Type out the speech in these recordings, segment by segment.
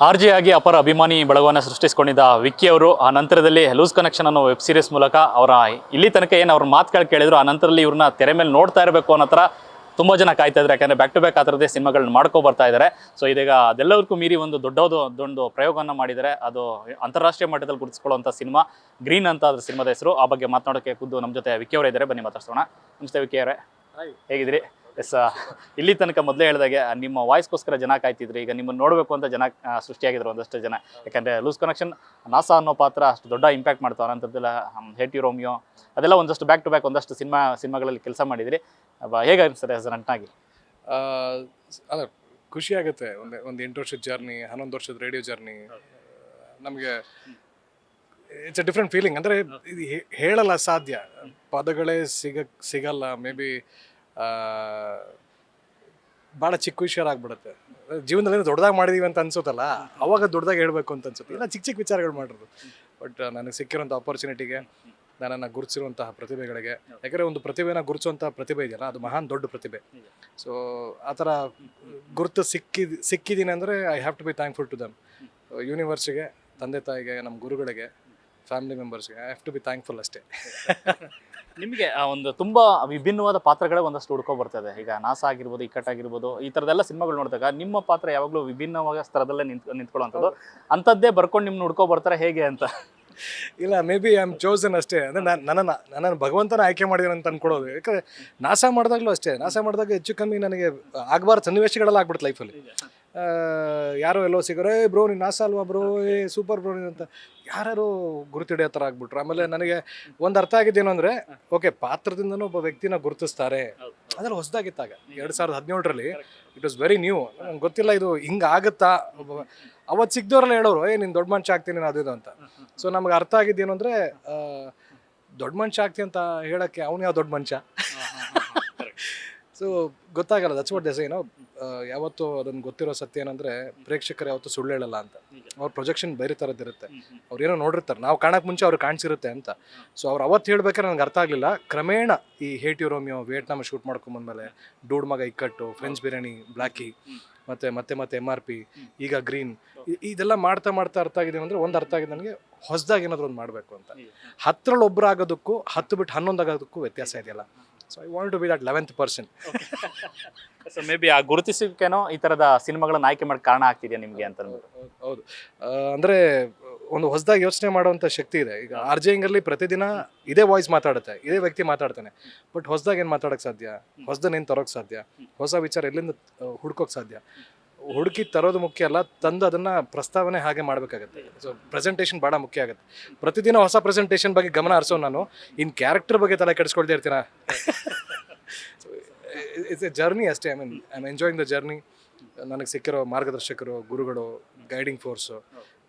RJ ಆಗಿ ಅಪರ ಅಭಿಮಾನಿ ಬಳಗವನ್ನು ಸೃಷ್ಟಿಸಿಕೊಂಡಿದ್ದ ವಿಕ್ಕಿ ಅವರು ಆ ನಂತರದಲ್ಲಿ ಲೂಸ್ ಕನೆಕ್ಷನ್ ಅನ್ನೋ ವೆಬ್ ಸೀರೀಸ್ ಮೂಲಕ ಅವರ ಇಲ್ಲಿ ತನಕ ಏನು ಅವ್ರ ಮಾತುಗಳು ಕೇಳಿದ್ರು ಆ ನಂತರದಲ್ಲಿ ಇವ್ರನ್ನ ತೆರೆ ಮೇಲೆ ನೋಡ್ತಾ ಇರಬೇಕು ಅನ್ನೋ ಥರ ತುಂಬ ಜನ ಕಾಯ್ತಾ ಇದ್ದಾರೆ. ಯಾಕಂದರೆ ಬ್ಯಾಕ್ ಟು ಬ್ಯಾಕ್ ಆ ಥರದ್ದೇ ಸಿನಿಮಾಗಳನ್ನ ಮಾಡ್ಕೊ ಬರ್ತಾ ಇದ್ದಾರೆ. ಸೊ ಇದೀಗ ಅದೆಲ್ಲವಕ್ಕೂ ಮೀರಿ ಒಂದು ದೊಡ್ಡ ಪ್ರಯೋಗವನ್ನು ಮಾಡಿದ್ದಾರೆ. ಅದು ಅಂತಾರಾಷ್ಟ್ರೀಯ ಮಟ್ಟದಲ್ಲಿ ಗುರುತಿಸ್ಕೊಳ್ಳುವಂಥ ಸಿನಿಮಾ ಗ್ರೀನ್ ಅಂತ ಅದ್ರ ಸಿನಿಮಾದ ಹೆಸರು. ಆ ಬಗ್ಗೆ ಮಾತನಾಡೋಕ್ಕೆ ಖುದ್ದು ನಮ್ಮ ಜೊತೆ ವಿಕ್ಕಿ ಅವರೇ ಇದ್ದಾರೆ. ಬನ್ನಿ ಮಾತಾಡ್ಸೋಣ. ನಮಸ್ತೆ ವಿಕ್ಕಿ ಅವರೇ, ಹೇಗಿದ್ದೀರಿ? ಎಸ್, ಇಲ್ಲಿ ತನಕ ಮೊದಲೇ ಹೇಳಿದಾಗೆ ನಿಮ್ಮ ವಾಯ್ಸ್ಗೋಸ್ಕರ ಜನ ಕಾಯ್ತಿದ್ರು. ಈಗ ನಿಮ್ಮನ್ನು ನೋಡಬೇಕು ಅಂತ ಜನ ಸೃಷ್ಟಿಯಾಗಿದ್ರು ಒಂದಷ್ಟು ಜನ. ಯಾಕಂದರೆ ಲೂಸ್ ಕನೆಕ್ಷನ್ ನಾಸಾ ಅನ್ನೋ ಪಾತ್ರ ಅಷ್ಟು ದೊಡ್ಡ ಇಂಪ್ಯಾಕ್ಟ್ ಮಾಡ್ತಾವೆ ಅಂಥದ್ದೆಲ್ಲ. ಹೇಟಿ ರೋಮಿಯೋ ಅದೆಲ್ಲ ಒಂದಷ್ಟು ಬ್ಯಾಕ್ ಟು ಬ್ಯಾಕ್ ಒಂದಷ್ಟು ಸಿನಿಮಾಗಳಲ್ಲಿ ಕೆಲಸ ಮಾಡಿದಿರಿ. ಹೇಗೆ ಅನಿಸ್ತದೆ ಸರ್ ಅಂಟಾಗಿ? ಅಲ್ಲ, ಖುಷಿ ಆಗುತ್ತೆ. ಒಂದು 8 ವರ್ಷದ ಜರ್ನಿ, 11 ವರ್ಷದ ರೇಡಿಯೋ ಜರ್ನಿ. ನಮಗೆ ಇಟ್ಸ್ ಅ ಡಿಫ್ರೆಂಟ್ ಫೀಲಿಂಗ್. ಅಂದರೆ ಇದು ಹೇಳಲ್ಲ ಸಾಧ್ಯ, ಪದಗಳೇ ಸಿಗಲ್ಲ. ಮೇ ಬಿ ಭಾಳ ಚಿಕ್ಕ ವಿಷಯರಾಗ್ಬಿಡುತ್ತೆ. ಜೀವನದಲ್ಲಿ ದೊಡ್ಡದಾಗಿ ಮಾಡಿದೀವಿ ಅಂತ ಅನ್ಸುತ್ತಲ್ಲ, ಅವಾಗ ದೊಡ್ಡದಾಗಿ ಹೇಳಬೇಕು ಅಂತ ಅನ್ಸುತ್ತೆ. ಇಲ್ಲ, ಚಿಕ್ಕ ವಿಚಾರಗಳು ಮಾಡಿರೋದು. ಬಟ್ ನನಗೆ ಸಿಕ್ಕಿರೋಂಥ ಆಪರ್ಚುನಿಟಿಗೆ, ನನ್ನನ್ನು ಗುರುತಿಸಿರುವಂತಹ ಪ್ರತಿಭೆಗಳಿಗೆ, ಯಾಕಂದರೆ ಒಂದು ಪ್ರತಿಭೆನ ಗುರುತಿಸುವಂಥ ಪ್ರತಿಭೆ ಇದೆಯಲ್ಲ, ಅದು ಮಹಾನ್ ದೊಡ್ಡ ಪ್ರತಿಭೆ. ಸೊ ಆ ಥರ ಗುರುತು ಸಿಕ್ಕಿದ್ದೀನಿ ಅಂದರೆ I have to be thankful to them. ಯೂನಿವರ್ಸಿಗೆ, ತಂದೆ ತಾಯಿಗೆ, ನಮ್ಮ ಗುರುಗಳಿಗೆ, ಫ್ಯಾಮಿಲಿ ಮೆಂಬರ್ಸ್ಗೆ I have to be thankful ಅಷ್ಟೇ. ನಿಮಗೆ ಒಂದು ತುಂಬ ವಿಭಿನ್ನವಾದ ಪಾತ್ರಗಳೇ ಒಂದಷ್ಟು ಹುಡ್ಕೊ ಬರ್ತದೆ. ಈಗ ನಾಸಾ ಆಗಿರ್ಬೋದು, ಇಕ್ಕಟ್ಟಾಗಿರ್ಬೋದು, ಈ ಥರದ್ದೆಲ್ಲ ಸಿನಿಮಾಗಳು ನೋಡಿದಾಗ ನಿಮ್ಮ ಪಾತ್ರ ಯಾವಾಗಲೂ ವಿಭಿನ್ನವಾದ ಸ್ತರದಲ್ಲೇ ನಿಂತ್ಕೊಳ್ಳೋವಂಥದ್ದು. ಅಂಥದ್ದೇ ಬರ್ಕೊಂಡು ನಿಮ್ಮನ್ನ ಹುಡ್ಕೊ ಬರ್ತಾರೆ ಹೇಗೆ ಅಂತ? ಇಲ್ಲ, may be I am chosen ಅಷ್ಟೇ. ಅಂದರೆ ನನ್ನನ್ನು ಭಗವಂತನ ಆಯ್ಕೆ ಮಾಡಿದಾನೆ ಅಂತ ಅನ್ಕೊಳ್ಳೋದು. ಯಾಕಂದರೆ ನಾಸಾ ಮಾಡಿದಾಗಲೂ ಅಷ್ಟೇ, ನಾಸಾ ಮಾಡಿದಾಗ ಹೆಚ್ಚು ಕಮ್ಮಿ ನನಗೆ ಆಗಬಾರ್ದು ಸನ್ನಿವೇಶಗಳೆಲ್ಲ ಆಗ್ಬಿಡುತ್ತೆ ಲೈಫಲ್ಲಿ. ಯಾರೋ ಎಲ್ಲೋ ಸಿಗೋರು, ಬ್ರೋ ನೀನು ನಾಸಾ ಅಲ್ವಾ ಬ್ರೋ, ಸೂಪರ್ ಬ್ರೋ ನೀನು ಅಂತ ಯಾರು ಗುರುತಿಡಿಯೋ ಥರ ಆಗ್ಬಿಟ್ರು. ಆಮೇಲೆ ನನಗೆ ಒಂದು ಅರ್ಥ ಆಗಿದ್ದೇನು ಅಂದರೆ, ಓಕೆ, ಪಾತ್ರದಿಂದನೂ ಒಬ್ಬ ವ್ಯಕ್ತಿನ ಗುರುತಿಸ್ತಾರೆ. ಅದರಲ್ಲಿ ಹೊಸದಾಗಿತ್ತಾಗ 2017ರಲ್ಲಿ ಇಟ್ ವಾಸ್ ವೆರಿ ನ್ಯೂ. ನಂಗೆ ಗೊತ್ತಿಲ್ಲ ಇದು ಹಿಂಗೆ ಆಗುತ್ತಾ. ಅವತ್ತು ಸಿಗ್ದವ್ರೆಲ್ಲ ಹೇಳೋರು, ನೀನು ದೊಡ್ಡ ಮನುಷ್ಯ ಆಗ್ತೀನಿ ನಾನು ಅದು ಅಂತ. ಸೊ ನಮ್ಗೆ ಅರ್ಥ ಆಗಿದ್ದೇನು ಅಂದರೆ, ದೊಡ್ಡ ಮನುಷ್ಯ ಆಗ್ತೀನಿ ಅಂತ ಹೇಳೋಕ್ಕೆ ಅವನು ಯಾವ ದೊಡ್ಡ ಮನುಷ್ಯ. ಸೊ ಗೊತ್ತಾಗಲ್ಲ. ದಟ್ಸ್ ವಾಟ್ ದೇ ಸೇ, ಯಾವತ್ತು ಅದನ್ನು ಗೊತ್ತಿರೋ ಸತ್ಯ ಏನಂದರೆ, ಪ್ರೇಕ್ಷಕರು ಯಾವತ್ತು ಸುಳ್ಳು ಹೇಳಲ್ಲ ಅಂತ. ಅವ್ರ ಪ್ರೊಜೆಕ್ಷನ್ ಬೇರೆ ಥರದ್ದಿರುತ್ತೆ. ಅವ್ರು ಏನೋ ನೋಡಿರ್ತಾರೆ, ನಾವು ಕಾಣಕ್ಕೆ ಮುಂಚೆ ಅವ್ರು ಕಾಣಿಸಿರುತ್ತೆ ಅಂತ. ಸೊ ಅವ್ರು ಅವತ್ತು ಹೇಳ್ಬೇಕಾದ್ರೆ ನನಗೆ ಅರ್ಥ ಆಗಲಿಲ್ಲ. ಕ್ರಮೇಣ ಈ ಹೇಟಿ ರೋಮಿಯೋ, ವಿಯೆಟ್ನಾಮ್ ಶೂಟ್ ಮಾಡ್ಕೊಂಬಂದ್ಮೇಲೆ ಡೂಡ್ ಮಗ ಇಕ್ಕಟ್ಟು, ಫ್ರೆಂಚ್ ಬಿರಿಯಾನಿ, ಬ್ಲ್ಯಾಕಿ, ಮತ್ತೆ MRP, ಈಗ ಗ್ರೀನ್, ಇದೆಲ್ಲ ಮಾಡ್ತಾ ಅರ್ಥ ಆಗಿದೆ ಅಂದರೆ, ಒಂದು ಅರ್ಥ ಆಗಿದೆ ನನಗೆ, ಹೊಸದಾಗಿ ಏನಾದರೂ ಒಂದು ಮಾಡಬೇಕು ಅಂತ. 10ರಲ್ಲಿ ಒಬ್ಬರು ಆಗೋದಕ್ಕೂ 10 ಬಿಟ್ಟು 11 ಆಗೋದಕ್ಕೂ ವ್ಯತ್ಯಾಸ ಇದೆಯಲ್ಲ. So I want to be that 11th person. So maybe ಆ ಗುರುತಿಸೋಕ್ಕೇನೋ ಈ ಥರದ ಸಿನಿಮಾಗಳನ್ನ ಆಯ್ಕೆ ಮಾಡಿ ಕಾರಣ ಆಗ್ತಿದೆಯಾ ನಿಮಗೆ ಅಂತ ಅಂದ್ಬಿಟ್ಟು? ಹೌದು. ಅಂದರೆ ಒಂದು ಹೊಸದಾಗಿ ಯೋಚನೆ ಮಾಡುವಂಥ ಶಕ್ತಿ ಇದೆ. ಈಗ ಆರ್ಜೆಂಗಲ್ಲಿ ಪ್ರತಿದಿನ ಇದೇ ವಾಯ್ಸ್ ಮಾತಾಡುತ್ತೆ, ಇದೇ ವ್ಯಕ್ತಿ ಮಾತಾಡ್ತಾನೆ. ಬಟ್ ಹೊಸದಾಗಿ ಏನು ಮಾತಾಡೋಕ್ಕೆ ಸಾಧ್ಯ, ಹೊಸದನ್ನೇನು ತರೋಕ್ಕೆ ಸಾಧ್ಯ, ಹೊಸ ವಿಚಾರ ಎಲ್ಲಿಂದ ಹುಡ್ಕೋಕ್ಕೆ ಸಾಧ್ಯ. ಹುಡುಕಿ ತರೋದು ಮುಖ್ಯ ಅಲ್ಲ, ತಂದು ಅದನ್ನು ಪ್ರಸ್ತಾವನೆ ಹಾಗೆ ಮಾಡಬೇಕಾಗತ್ತೆ. ಸೊ ಪ್ರೆಸೆಂಟೇಷನ್ ಭಾಳ ಮುಖ್ಯ ಆಗುತ್ತೆ. ಪ್ರತಿದಿನ ಹೊಸ ಪ್ರೆಸೆಂಟೇಷನ್ ಬಗ್ಗೆ ಗಮನ ಹರಿಸೋ ನಾನು ಇನ್ನು ಕ್ಯಾರೆಕ್ಟರ್ ಬಗ್ಗೆ ತಲೆ ಕೆಡಿಸ್ಕೊಳ್ತಾ ಇರ್ತೀನ. ಸೊ ಇಟ್ಸ್ ಎ ಜರ್ನಿ ಅಷ್ಟೇ. I am enjoying the journey. ನನಗೆ ಸಿಕ್ಕಿರೋ ಮಾರ್ಗದರ್ಶಕರು, ಗುರುಗಳು, ಗೈಡಿಂಗ್ ಫೋರ್ಸು,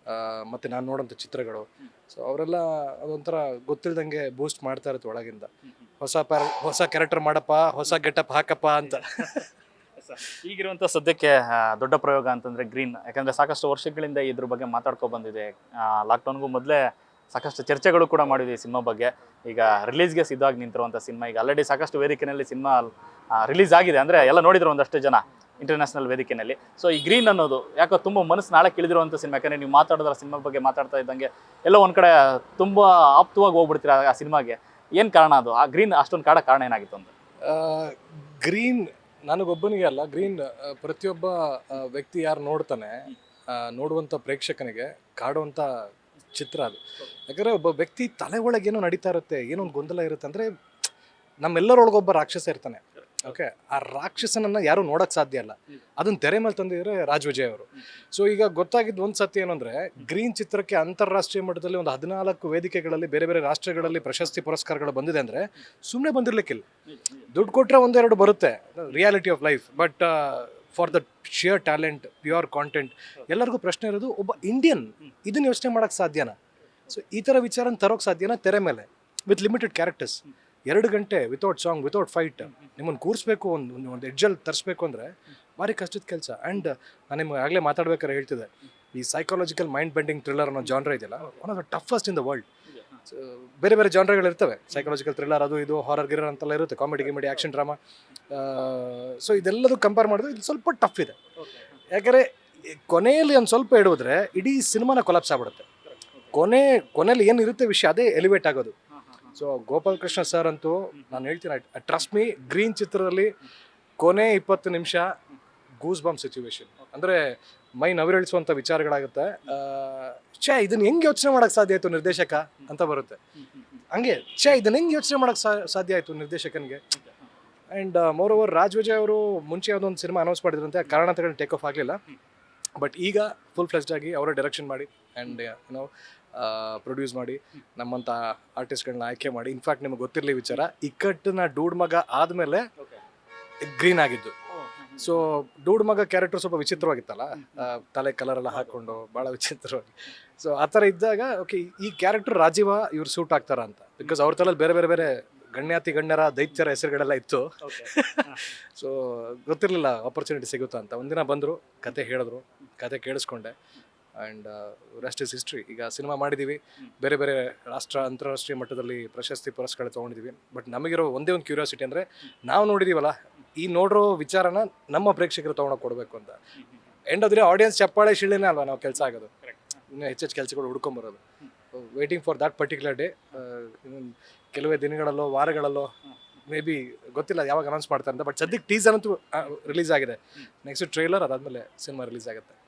ಮತ್ತು ನಾನು ನೋಡೋಂಥ ಚಿತ್ರಗಳು, ಸೊ ಅವರೆಲ್ಲ ಅದೊಂಥರ ಗೊತ್ತಿಲ್ದಂಗೆ ಬೂಸ್ಟ್ ಮಾಡ್ತಾ ಇರುತ್ತೆ ಒಳಗಿಂದ. ಹೊಸ ಕ್ಯಾರೆಕ್ಟರ್ ಮಾಡಪ್ಪ, ಹೊಸ ಗೆಟಪ್ ಹಾಕಪ್ಪ ಅಂತ. ಈಗಿರುವಂಥ ಸದ್ಯಕ್ಕೆ ದೊಡ್ಡ ಪ್ರಯೋಗ ಅಂತಂದರೆ ಗ್ರೀನ್. ಯಾಕಂದರೆ ಸಾಕಷ್ಟು ವರ್ಷಗಳಿಂದ ಇದ್ರ ಬಗ್ಗೆ ಮಾತಾಡ್ಕೊ ಬಂದಿದೆ. ಲಾಕ್ಡೌನ್ಗೂ ಮೊದಲೇ ಸಾಕಷ್ಟು ಚರ್ಚೆಗಳು ಕೂಡ ಮಾಡಿದ್ವಿ ಸಿನಿಮಾ ಬಗ್ಗೆ. ಈಗ ರಿಲೀಸ್ಗೆ ಸಿದ್ಧವಾಗಿ ನಿಂತಿರುವಂಥ ಸಿನಿಮಾ ಈಗ ಆಲ್ರೆಡಿ ಸಾಕಷ್ಟು ವೇದಿಕೆಯಲ್ಲಿ ಸಿನಿಮಾ ರಿಲೀಸ್ ಆಗಿದೆ. ಅಂದರೆ ಎಲ್ಲ ನೋಡಿದ್ರು ಒಂದಷ್ಟು ಜನ ಇಂಟರ್ನ್ಯಾಷನಲ್ ವೇದಿಕೆಯಲ್ಲಿ. ಸೊ ಈ ಗ್ರೀನ್ ಅನ್ನೋದು ಯಾಕೋ ತುಂಬ ಮನಸ್ಸು ನಾಳೆ ಇಳಿದಿರುವಂಥ ಸಿನಿಮಾ. ಯಾಕಂದರೆ ನೀವು ಮಾತಾಡಿದ್ರೆ ಸಿನಿಮಾ ಬಗ್ಗೆ ಮಾತಾಡ್ತಾ ಇದ್ದಂಗೆ ಎಲ್ಲೋ ಒಂದು ಕಡೆ ತುಂಬ ಆಪ್ತವಾಗಿ ಹೋಗ್ಬಿಡ್ತೀರ ಆ ಸಿನಿಮಾಗೆ. ಏನು ಕಾರಣ ಅದು? ಆ ಗ್ರೀನ್ ಅಷ್ಟೊಂದು ಕಾರಣ ಏನಾಗಿತ್ತು ಅಂತ? ಗ್ರೀನ್ ನನಗೊಬ್ಬನಿಗೆ ಅಲ್ಲ, ಗ್ರೀನ್ ಪ್ರತಿಯೊಬ್ಬ ವ್ಯಕ್ತಿ ಯಾರು ನೋಡ್ತಾನೆ, ನೋಡುವಂಥ ಪ್ರೇಕ್ಷಕನಿಗೆ ಕಾಡುವಂಥ ಚಿತ್ರ ಅದು. ಯಾಕಂದರೆ ಒಬ್ಬ ವ್ಯಕ್ತಿ ತಲೆ ಒಳಗೆ ಏನೋ ನಡೀತಾ ಇರುತ್ತೆ, ಏನೋ ಒಂದು ಗೊಂದಲ ಇರುತ್ತೆ. ಅಂದರೆ ನಮ್ಮೆಲ್ಲರೊಳಗೊಬ್ಬ ರಾಕ್ಷಸ ಇರ್ತಾನೆ. ಓಕೆ, ಆ ರಾಕ್ಷಸನನ್ನು ಯಾರೂ ನೋಡೋಕ್ಕೆ ಸಾಧ್ಯ ಇಲ್ಲ. ಅದನ್ನು ತೆರೆ ಮೇಲೆ ತಂದಿದ್ದಾರೆ ರಾಜ್ ವಿಜಯ್ ಅವರು. ಸೊ ಈಗ ಗೊತ್ತಾಗಿದ್ದು ಒಂದು ಸತ್ಯ ಏನಂದರೆ, ಗ್ರೀನ್ ಚಿತ್ರಕ್ಕೆ ಅಂತಾರಾಷ್ಟ್ರೀಯ ಮಟ್ಟದಲ್ಲಿ ಒಂದು 14 ವೇದಿಕೆಗಳಲ್ಲಿ ಬೇರೆ ಬೇರೆ ರಾಷ್ಟ್ರಗಳಲ್ಲಿ ಪ್ರಶಸ್ತಿ ಪುರಸ್ಕಾರಗಳು ಬಂದಿದೆ. ಅಂದರೆ ಸುಮ್ಮನೆ ಬಂದಿರಲಿಕ್ಕಿಲ್ಲ. ದುಡ್ಡು ಕೊಟ್ಟರೆ 1-2 ಬರುತ್ತೆ, reality of life. But for the shear talent, pure content, ಎಲ್ಲರಿಗೂ ಪ್ರಶ್ನೆ ಇರೋದು, ಒಬ್ಬ ಇಂಡಿಯನ್ ಇದನ್ನು ಯೋಚನೆ ಮಾಡೋಕ್ಕೆ ಸಾಧ್ಯನಾ? ಸೊ ಈ ಥರ ವಿಚಾರನ ತರೋಕ್ಕೆ ಸಾಧ್ಯನಾ ತೆರೆ ಮೇಲೆ ವಿತ್ ಲಿಮಿಟೆಡ್ ಕ್ಯಾರೆಕ್ಟರ್ಸ್? 2 ಗಂಟೆ ವಿತೌಟ್ ಸಾಂಗ್, ವಿತೌಟ್ ಫೈಟ್ ನಿಮ್ಮನ್ನು ಕೂರಿಸ್ಬೇಕು, ಒಂದು ಎಡ್ಜಲ್ಲಿ ತರಿಸ್ಬೇಕು ಅಂದರೆ ಭಾರಿ ಕಷ್ಟದ ಕೆಲಸ. ಆ್ಯಂಡ್ ನಾನು ನಿಮ್ಗೆ ಆಗಲೇ ಮಾತಾಡ್ಬೇಕಾದ್ರೆ ಹೇಳ್ತಿದ್ದೆ, ಈ ಸೈಕಾಲಜಿಕಲ್ ಮೈಂಡ್ ಬೆಂಡಿಂಗ್ ಥ್ರಿಲ್ಲರ್ ಅನ್ನೋ ಜಾನ್ರ ಇದೆಯಲ್ಲ, one of the toughest in the world. ಬೇರೆ ಬೇರೆ ಜಾನ್ರಗಳಿರ್ತವೆ, ಸೈಕಾಲಜಿಕಲ್ ಥ್ರಿಲ್ಲರ್, ಅದು ಇದು ಹಾರರ್ ಗಿರರ್ ಅಂತೆಲ್ಲ ಇರುತ್ತೆ, ಕಾಮಿಡಿ ಗಿಮಿಡಿ, ಆ್ಯಕ್ಷನ್ ಡ್ರಾಮಾ. ಸೊ ಇದೆಲ್ಲದೂ ಕಂಪೇರ್ ಮಾಡಿದ್ರೆ ಇದು ಸ್ವಲ್ಪ ಟಫ್ ಇದೆ. ಯಾಕಂದರೆ ಕೊನೆಯಲ್ಲಿ ಒಂದು ಸ್ವಲ್ಪ ಹಿಡಿದ್ರೆ ಇಡೀ ಸಿನಿಮಾನ ಕೊಲಾಪ್ಸ್ ಆಗ್ಬಿಡುತ್ತೆ. ಕೊನೆಯಲ್ಲಿ ಏನಿರುತ್ತೆ ವಿಷಯ ಅದೇ ಎಲಿವೇಟ್ ಆಗೋದು. ಸೊ ಗೋಪಾಲ್ ಕೃಷ್ಣ ಸರ್ ಅಂತೂ ನಾನು ಹೇಳ್ತೀನಿ, ಟ್ರಸ್ಟ್ ಮೀ, ಗ್ರೀನ್ ಚಿತ್ರದಲ್ಲಿ ಕೊನೆ 20 ನಿಮಿಷ ಗೂಸ್ ಬಾಂಬ್ ಸಿಚುವೇಶನ್, ಅಂದರೆ ಮೈ ನವಿರೇಳಿಸುವಂಥ ವಿಚಾರಗಳಾಗುತ್ತೆ. ಇದನ್ನ ಹೆಂಗೆ ಯೋಚನೆ ಮಾಡೋಕ್ಕೆ ಸಾಧ್ಯ ಆಯಿತು ನಿರ್ದೇಶಕ ಅಂತ ಬರುತ್ತೆ. ಹಂಗೆ ಇದನ್ನ ಹೆಂಗೆ ಯೋಚನೆ ಮಾಡೋಕ್ಕೆ ಸಾಧ್ಯ ಆಯಿತು ನಿರ್ದೇಶಕನಿಗೆ. And moreover Raj Vijay ಅವರು ಮುಂಚೆ ಯಾವುದೊಂದು ಸಿನಿಮಾ ಅನೌನ್ಸ್ ಮಾಡಿದ್ರಂತೆ, ಕಾರಣಾಂತರಗಳು ಟೇಕ್ ಆಫ್ ಆಗಲಿಲ್ಲ. ಬಟ್ ಈಗ ಫುಲ್ ಫ್ಲೆಜ್ಡ್ ಆಗಿ ಅವರೇ ಡೈರೆಕ್ಷನ್ ಮಾಡಿ ಆ್ಯಂಡ್ ಪ್ರೊಡ್ಯೂಸ್ ಮಾಡಿ ನಮ್ಮಂಥ ಆರ್ಟಿಸ್ಟ್ಗಳನ್ನ ಆಯ್ಕೆ ಮಾಡಿ. ಇನ್ಫ್ಯಾಕ್ಟ್ ನಿಮಗೆ ಗೊತ್ತಿರಲಿ ವಿಚಾರ, ಇಕ್ಕಟ್ಟಿನ ಡೂಡ್ ಮಗ ಆದಮೇಲೆ ಗ್ರೀನ್ ಆಗಿದ್ದು. ಸೊ ಡೂಡ್ ಮಗ ಕ್ಯಾರೆಕ್ಟರ್ ಸ್ವಲ್ಪ ವಿಚಿತ್ರವಾಗಿತ್ತಲ್ಲ, ತಲೆ ಕಲರ್ ಎಲ್ಲ ಹಾಕ್ಕೊಂಡು ಭಾಳ ವಿಚಿತ್ರವಾಗಿ. ಸೊ ಆ ಥರ ಇದ್ದಾಗ ಓಕೆ, ಈ ಕ್ಯಾರೆಕ್ಟರ್ ರಾಜೀವ ಇವ್ರು ಸೂಟ್ ಆಗ್ತಾರ ಅಂತ, ಬಿಕಾಸ್ ಅವ್ರ ತಲೆಯಲ್ಲಿ ಬೇರೆ ಗಣ್ಯರ ದೈತ್ಯರ ಹೆಸರುಗಳೆಲ್ಲ ಇತ್ತು. ಸೊ ಗೊತ್ತಿರಲಿಲ್ಲ ಆಪರ್ಚುನಿಟಿ ಸಿಗುತ್ತಾ ಅಂತ. ಒಂದಿನ ಬಂದರು, ಕತೆ ಹೇಳಿದ್ರು, ಕತೆ ಕೇಳಿಸ್ಕೊಂಡೆ. And rest is history. ಈಗ ಸಿನಿಮಾ ಮಾಡಿದ್ದೀವಿ, ಬೇರೆ ಅಂತಾರಾಷ್ಟ್ರೀಯ ಮಟ್ಟದಲ್ಲಿ ಪ್ರಶಸ್ತಿ ಪುರಸ್ಕಾರ ತೊಗೊಂಡಿದ್ದೀವಿ. ಬಟ್ ನಮಗಿರೋ ಒಂದೇ ಒಂದು ಕ್ಯೂರಿಯಾಸಿಟಿ ಅಂದರೆ, ನಾವು ನೋಡಿದ್ದೀವಲ್ಲ, ಈ ನೋಡಿರೋ ವಿಚಾರನ ನಮ್ಮ ಪ್ರೇಕ್ಷಕರು ತೊಗೊಂಡೋಗಿ ಕೊಡಬೇಕು ಅಂತ. End of the day audience ಚಪ್ಪಾಳೆ ಶಿಳ್ಳೆನೇ ಅಲ್ವಾ ನಾವು ಕೆಲಸ ಆಗೋದು, ಇನ್ನೂ ಹೆಚ್ಚೆಚ್ಚು ಕೆಲಸಗಳು ಹುಡ್ಕೊಂಬರೋದು. Waiting for that particular day. ಕೆಲವೇ ದಿನಗಳಲ್ಲೋ ವಾರಗಳಲ್ಲೋ ಮೇ ಬಿ, ಗೊತ್ತಿಲ್ಲ ಯಾವಾಗ ಅನೌನ್ಸ್ ಮಾಡ್ತಾರೆ ಅಂತ. ಬಟ್ ಸದ್ಯಕ್ಕೆ ಟೀಸರ್ ಅಂತೂ ರಿಲೀಸ್ ಆಗಿದೆ. ನೆಕ್ಸ್ಟ್ ಟ್ರೈಲರ್, ಅದಾದಮೇಲೆ ಸಿನಿಮಾ ರಿಲೀಸ್ ಆಗುತ್ತೆ.